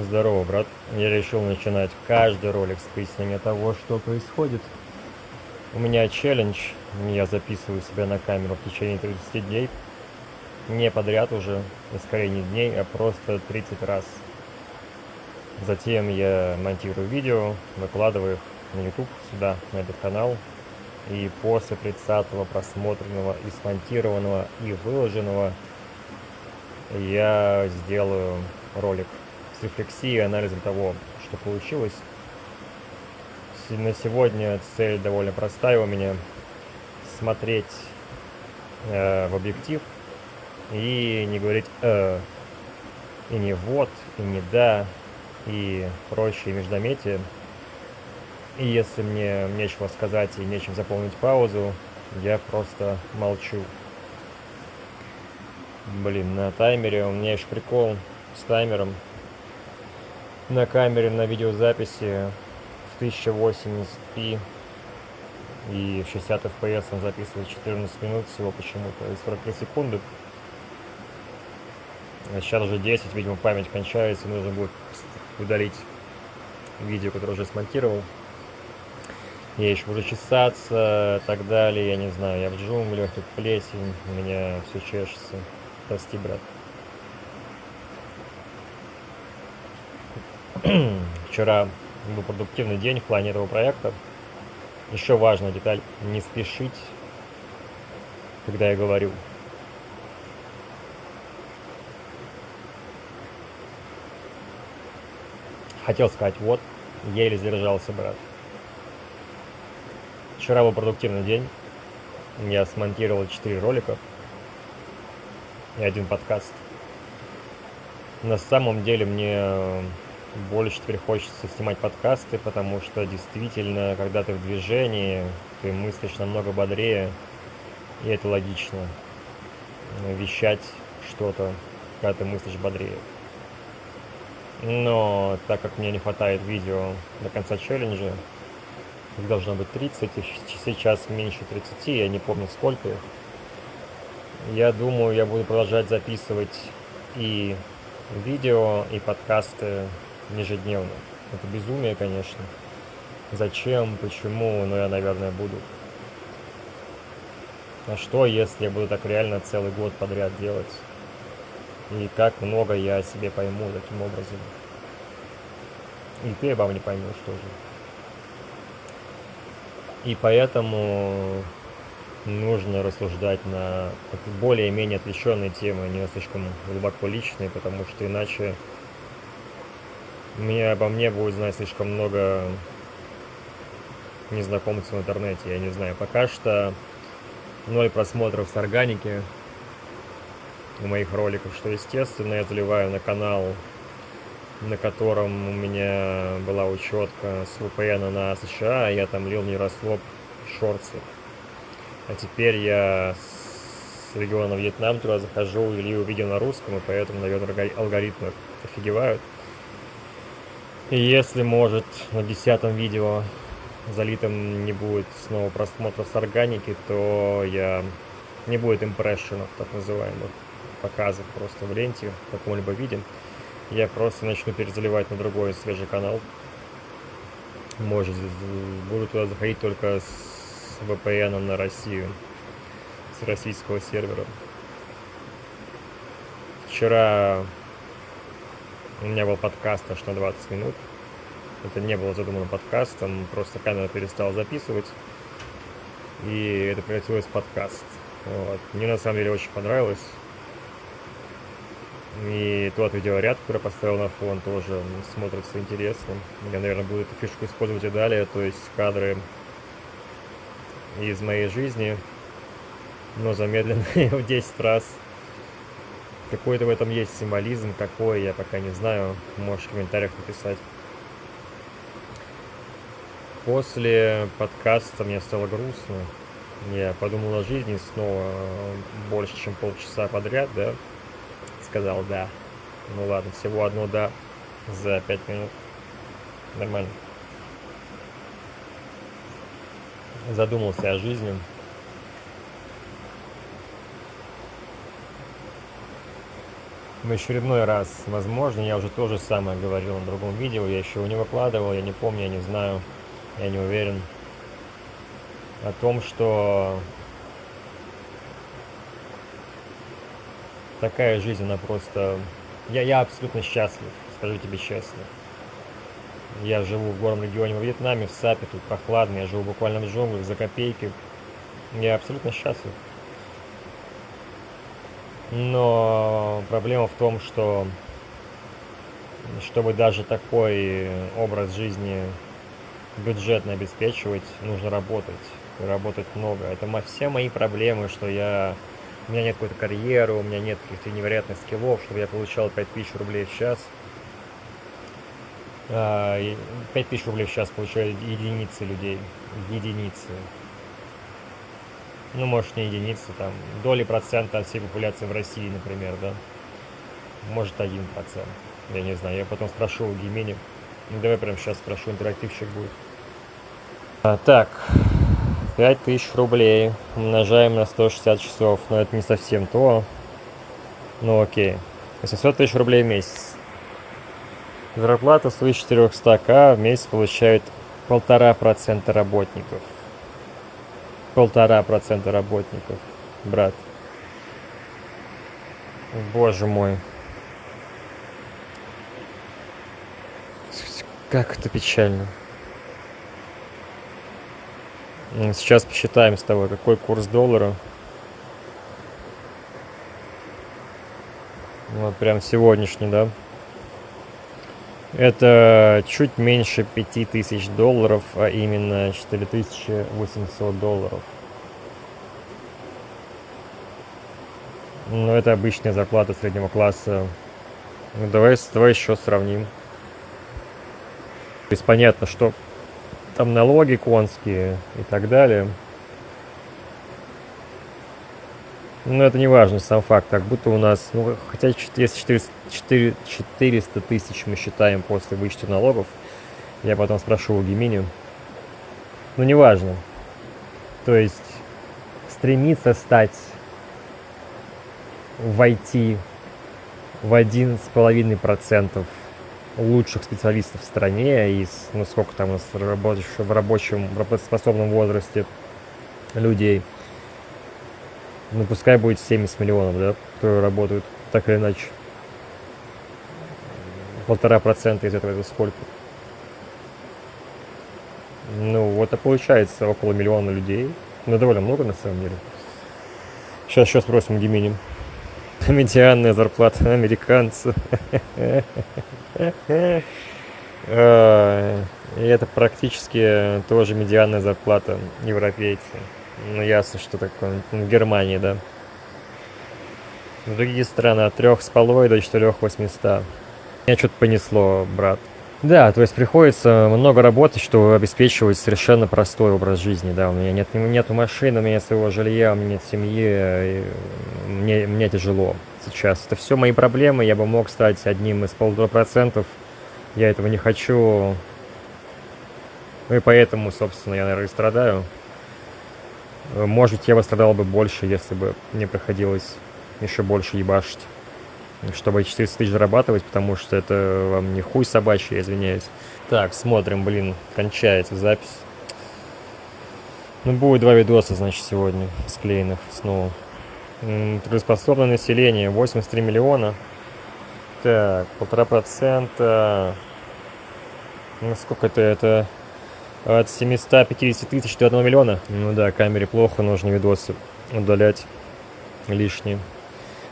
Здорово, брат. Я решил начинать каждый ролик с пояснения того, что происходит. У меня челлендж. Я записываю себя на камеру в течение 30 дней. Не подряд уже, и скорее не дней, а просто 30 раз. Затем я монтирую видео, выкладываю их на YouTube, сюда, на этот канал. И после 30-го просмотренного и смонтированного и выложенного я сделаю ролик с рефлексией и анализом того, что получилось. На сегодня цель довольно простая у меня: смотреть в объектив и не говорить и не вот, и не да, и прочие междометия. И если мне нечего сказать и нечем заполнить паузу, я просто молчу. Блин, на таймере у меня еще прикол с таймером. На камере, на видеозаписи в 1080p и в 60 FPS он записывает 14 минут всего почему-то и 43 секунды. А сейчас уже 10, видимо, память кончается, и нужно будет удалить видео, которое уже смонтировал. Я еще буду чесаться и так далее, я не знаю, я в джунглях, тут плесень, у меня все чешется. Прости, брат. Вчера был продуктивный день в плане этого проекта. Еще важная деталь: не спешить, когда я говорю. Хотел сказать вот, еле сдержался, брат. Вчера был продуктивный день. Я смонтировал 4 ролика и 1 подкаст. На самом деле мне больше теперь хочется снимать подкасты, потому что действительно, когда ты в движении, ты мыслишь намного бодрее, и это логично. Вещать что-то, когда ты мыслишь бодрее. Но так как мне не хватает видео до конца челленджа, их должно быть 30, и сейчас меньше 30, я не помню сколько их. Я думаю, я буду продолжать записывать и видео, и подкасты ежедневно. Это безумие, конечно. Зачем, почему, но я, наверное, буду. А что, если я буду так реально целый год подряд делать? И как много я о себе пойму таким образом. И ты обо мне поймешь тоже. И поэтому нужно рассуждать на более-менее отвлеченные темы, не слишком глубоко личные, потому что иначе обо мне будет знать слишком много незнакомцев в интернете. Я не знаю, пока что 0 просмотров с органики у моих роликов, что естественно. Я заливаю на канал, на котором у меня была учетка с VPN на США, я там лил Мирослов шорты. А теперь я с региона Вьетнам туда захожу и лью видео на русском, и поэтому, наверное, алгоритмы офигевают. И если, может, на 10-м видео залитым не будет снова просмотров с органики, то не будет импрессионов, так называемых, показов просто в ленте в каком-либо виде. Я просто начну перезаливать на другой свежий канал. Может, буду туда заходить только с VPN на Россию, с российского сервера. Вчера у меня был подкаст аж на 20 минут. Это не было задумано подкастом, просто камера перестала записывать, и это превратилось в подкаст. Вот. Мне на самом деле очень понравилось. И тот видеоряд, который поставил на фон, тоже смотрится интересно. Я, наверное, буду эту фишку использовать и далее, то есть кадры из моей жизни, но замедленные в 10 раз. Какой-то в этом есть символизм, какой, я пока не знаю. Можешь в комментариях написать. После подкаста мне стало грустно. Я подумал о жизни снова больше, чем полчаса подряд, да. Сказал да. Ну ладно, всего одно да за 5 минут. Нормально. Задумался о жизни. в очередной раз, возможно, я уже то же самое говорил на другом видео, я еще его не выкладывал, я не помню, я не знаю, я не уверен, о том, что такая жизнь, она просто... Я абсолютно счастлив, скажу тебе честно. Я живу в горном регионе во Вьетнаме, в Сапе, тут прохладно, я живу буквально в джунглях за копейки. Я абсолютно счастлив. Но проблема в том, что чтобы даже такой образ жизни бюджетно обеспечивать, нужно работать. И работать много. Это все мои проблемы, что у меня нет какой-то карьеры, у меня нет каких-то невероятных скиллов, чтобы я получал 5000 рублей в час. 5000 рублей в час получают единицы людей. Единицы. Ну, может, не единицы, там, доли процента от всей популяции в России, например, да. Может, 1%. Я не знаю, я потом спрошу у Гемини. Ну, давай прямо сейчас спрошу, интерактивщик будет. Так, 5000 рублей умножаем на 160 часов. Но это не совсем то. Ну, окей. 800 тысяч рублей в месяц. Зарплата свыше 400к в месяц получают 1,5% работников. 1,5% работников, брат. Боже мой. Как это печально. Сейчас посчитаем с тобой, какой курс доллара. Вот прям сегодняшний, да? Это чуть меньше 5000 долларов, а именно 4800 долларов. Ну, это обычная зарплата среднего класса. Ну, давай еще сравним. То есть понятно, что там налоги конские и так далее. Но это не важно, сам факт. Как будто у нас, ну, хотя если 400 тысяч мы считаем после вычета налогов, я потом спрошу у Гемини. Ну, не важно. То есть стремиться войти в 1,5% лучших специалистов в стране из, ну, сколько там у нас работающих в работоспособном возрасте людей. Ну, пускай будет 70 миллионов, да, которые работают так или иначе. 1,5% из этого это сколько? Ну, вот и получается около миллиона людей. Ну, довольно много на самом деле. Сейчас спросим Гемини. Медианная зарплата американца. И это практически тоже медианная зарплата европейца. Ну, ясно, что такое. В Германии, да. В другие страны от 3,5 до 4,800. Меня что-то понесло, брат. Да, то есть приходится много работать, чтобы обеспечивать совершенно простой образ жизни, да. У меня нету машины, у меня нет своего жилья, у меня нет семьи, мне тяжело сейчас. Это все мои проблемы, я бы мог стать одним из 1,5%. Я этого не хочу. Ну и поэтому, собственно, я, наверное, и страдаю. Может быть, я бы страдал бы больше, если бы мне приходилось еще больше ебашить, чтобы 400 тысяч зарабатывать, потому что это вам не хуй собачий, я извиняюсь. Так, смотрим, блин, кончается запись. Ну, будет 2 видоса, значит, сегодня склеенных снова. Трудоспособное население 83 миллиона. Так, 1,5%. Ну, сколько это? От 750 тысяч до 1 миллиона. Ну да, камере плохо, нужно видосы удалять лишние.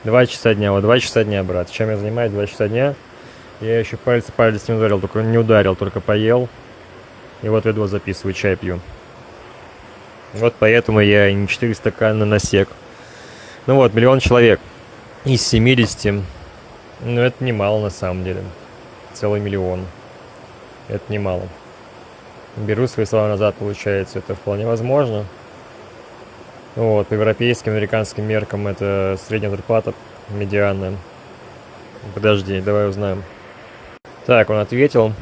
2 часа дня, вот 2 часа дня, брат. Чем я занимаюсь 2 часа дня? Я еще палец не ударил, только поел. И вот видос записываю, чай пью. Вот поэтому я не 4 стакана на сек. Ну вот, 1 миллион человек из 70. Ну, это немало на самом деле. Целый миллион. Это немало. Беру свои слова назад, получается. Это вполне возможно. Вот, по европейским, американским меркам это средняя зарплата медианная. Подожди, давай узнаем. Так, он ответил.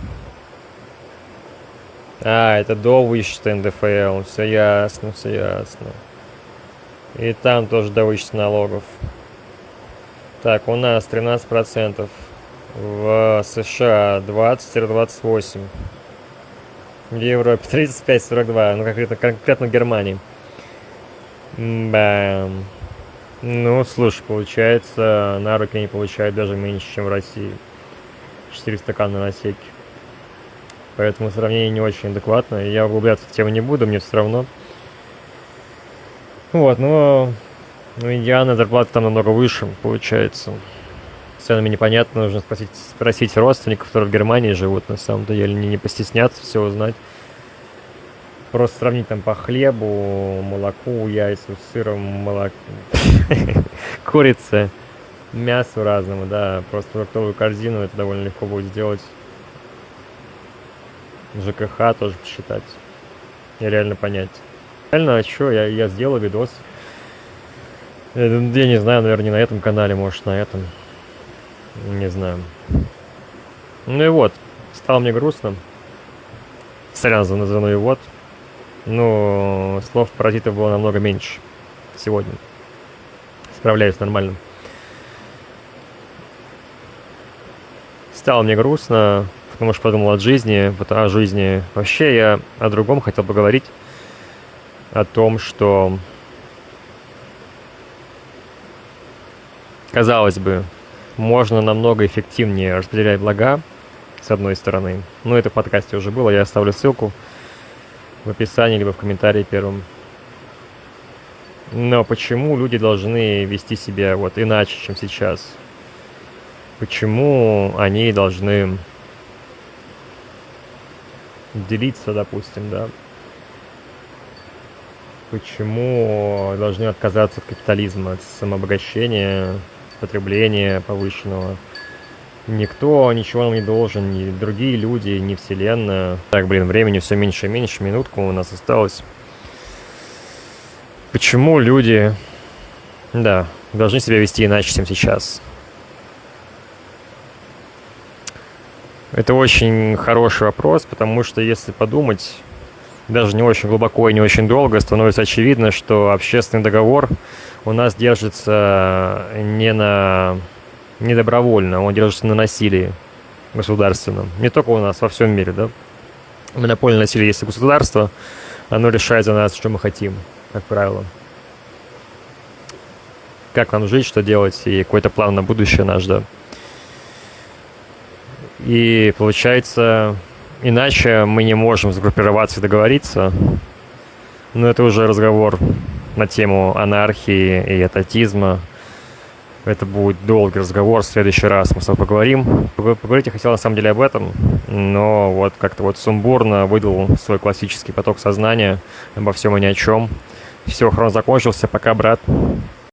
Это до вычета НДФЛ. Все ясно, все ясно. И там тоже до вычета налогов. Так, у нас 13%. В США 20-28. В Европе 35-42. Ну, конкретно в Германии. Бам. Ну, слушай, получается, на руки они получают даже меньше, чем в России. 4 стакана на отсеке. Поэтому сравнение не очень адекватно. Я углубляться в тему не буду, мне все равно. Вот, но у Индианы зарплата там намного выше, получается. С ценами непонятно, нужно спросить родственников, которые в Германии живут, на самом деле, не постесняться все узнать. Просто сравнить там по хлебу, молоку, яйцу, сыром, курице, мясу разному, да, просто продуктовую корзину, это довольно легко будет сделать. ЖКХ тоже посчитать и реально понять. Реально, а что, я сделал видос. Я не знаю, наверное, не на этом канале, может, на этом. Не знаю. Ну и вот, стало мне грустно. Сорян за ну и вот. Ну, слов паразитов было намного меньше сегодня. Справляюсь нормально. Стало мне грустно, потому что подумал о жизни. Вообще я о другом хотел поговорить. О том, что, казалось бы, можно намного эффективнее распределять блага, с одной стороны. Ну, это в подкасте уже было, я оставлю ссылку в описании, либо в комментарии первым. Но почему люди должны вести себя вот иначе, чем сейчас? Почему они должны делиться, допустим, да? Почему должны отказаться от капитализма, от самообогащения, потребления повышенного? Никто ничего нам не должен, ни другие люди, ни вселенная. Так, времени все меньше и меньше, минутку у нас осталось. Почему люди, да, должны себя вести иначе, чем сейчас? Это очень хороший вопрос, потому что если подумать, даже не очень глубоко и не очень долго, становится очевидно, что общественный договор у нас держится не добровольно, он держится на насилии государственном. Не только у нас, во всем мире, да. Монопольное насилие есть у государства, оно решает за нас, что мы хотим, как правило. Как нам жить, что делать, и какой-то план на будущее наш, да. И получается, иначе мы не можем сгруппироваться и договориться. Но это уже разговор на тему анархии и этатизма. Это будет долгий разговор, в следующий раз мы с тобой поговорим. Поговорить я хотел на самом деле об этом, но вот как-то вот сумбурно выдал свой классический поток сознания обо всем и ни о чем. Все, хрон закончился, пока, брат.